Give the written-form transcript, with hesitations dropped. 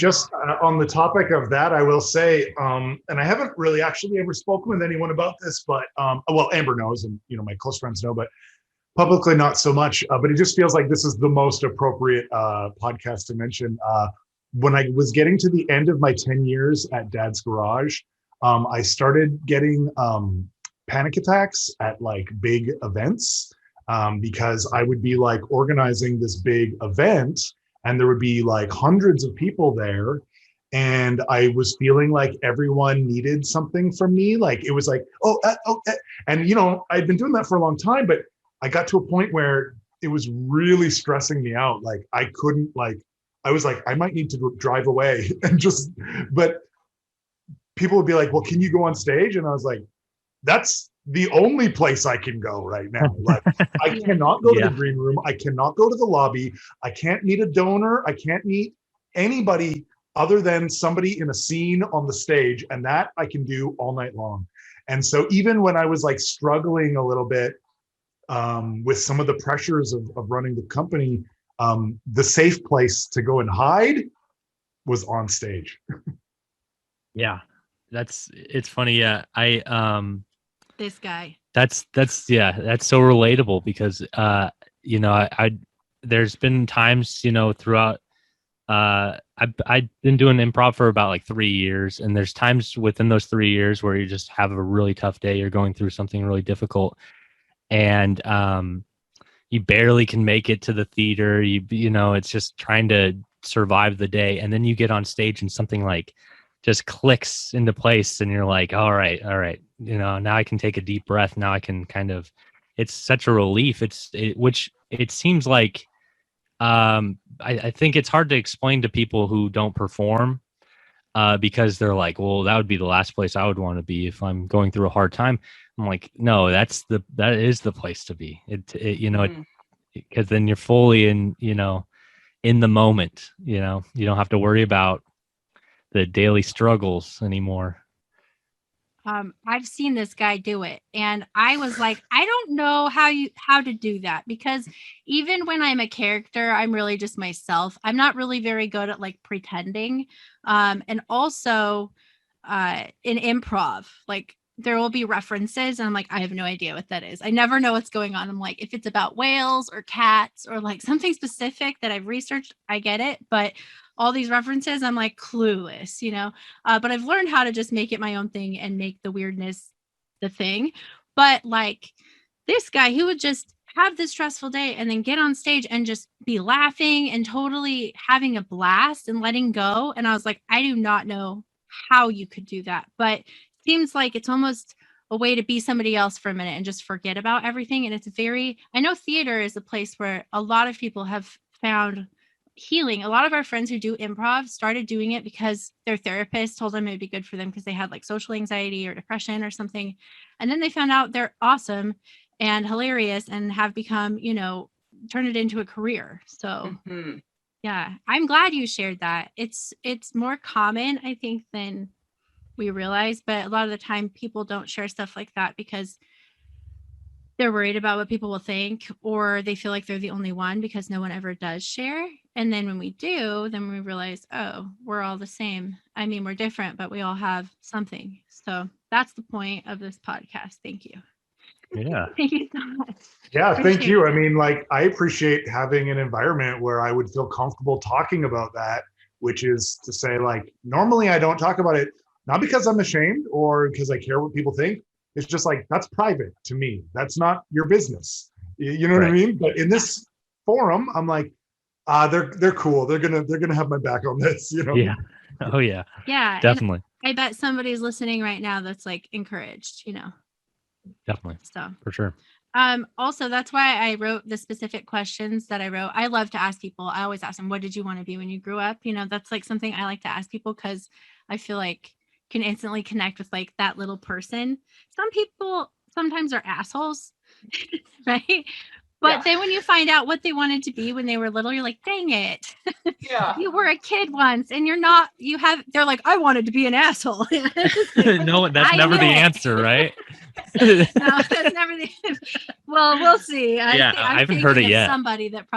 just on the topic of that, I will say, and I haven't really actually ever spoken with anyone about this, but well, Amber knows, and my close friends know, but publicly not so much. But it just feels like this is the most appropriate podcast to mention. When I was getting to the end of my 10 years at Dad's Garage, I started getting panic attacks at like big events because I would be like organizing this big event and there would be like hundreds of people there. And I was feeling like everyone needed something from me. Like it was like, and I'd been doing that for a long time, but I got to a point where it was really stressing me out. Like I couldn't I was like, I might need to drive away and but people would be like, well, can you go on stage? And I was like, that's the only place I can go right now. Like I cannot go to the green room. I cannot go to the lobby. I can't meet a donor. I can't meet anybody other than somebody in a scene on the stage. And that I can do all night long. And so even when I was like struggling a little bit with some of the pressures of running the company, the safe place to go and hide was on stage. Yeah, it's funny. Yeah, this guy. That's so relatable because I there's been times throughout I've been doing improv for about like 3 years, and there's times within those 3 years where you just have a really tough day, you're going through something really difficult, and you barely can make it to the theater. It's just trying to survive the day, and then you get on stage and something like just clicks into place, and you're like, all right, now I can take a deep breath. Now I can it's such a relief. Which it seems like, I think it's hard to explain to people who don't perform, because they're like, well, that would be the last place I would want to be if I'm going through a hard time. I'm like, no, that is the place to be. Because then you're fully in the moment. You don't have to worry about the daily struggles anymore. I've seen this guy do it, and I was like, I don't know how to do that, because even when I'm a character, I'm really just myself. I'm not really very good at like pretending. And also in improv, like there will be references and I'm like, I have no idea what that is. I never know what's going on. I'm like, if it's about whales or cats or like something specific that I've researched, I get it. But all these references, I'm like clueless, but I've learned how to just make it my own thing and make the weirdness the thing. But like this guy, he would just have this stressful day and then get on stage and just be laughing and totally having a blast and letting go. And I was like, I do not know how you could do that, but it seems like it's almost a way to be somebody else for a minute and just forget about everything. And I know theater is a place where a lot of people have found healing. A lot of our friends who do improv started doing it because their therapist told them it'd be good for them because they had like social anxiety or depression or something. And then they found out they're awesome and hilarious and have become, turn it into a career. So yeah, I'm glad you shared that. It's more common, I think, than we realize, but a lot of the time people don't share stuff like that because they're worried about what people will think, or they feel like they're the only one because no one ever does share. And then when we do, then we realize, oh, we're all the same. I mean, we're different, but we all have something. So that's the point of this podcast. Thank you. Yeah. Thank you so much. Yeah, thank you. I mean, like, I appreciate having an environment where I would feel comfortable talking about that, which is to say, like, normally I don't talk about it, not because I'm ashamed or because I care what people think. It's just like, that's private to me. That's not your business. You know what I mean? But in this forum, I'm like, they're cool. They're gonna have my back on this. Yeah. Oh yeah. Yeah. Definitely. I bet somebody's listening right now that's like encouraged. Definitely. So for sure. Also, that's why I wrote the specific questions that I wrote. I love to ask people. I always ask them, what did you want to be when you grew up? That's like something I like to ask people because I feel like can instantly connect with like that little person. Some people sometimes are assholes, right? But then when you find out what they wanted to be when they were little, you're like, dang it. Yeah. You were a kid once and they're like, I wanted to be an asshole. No, that's never the answer, right? No, that's never the Well, we'll see. I haven't heard it yet. Somebody that probably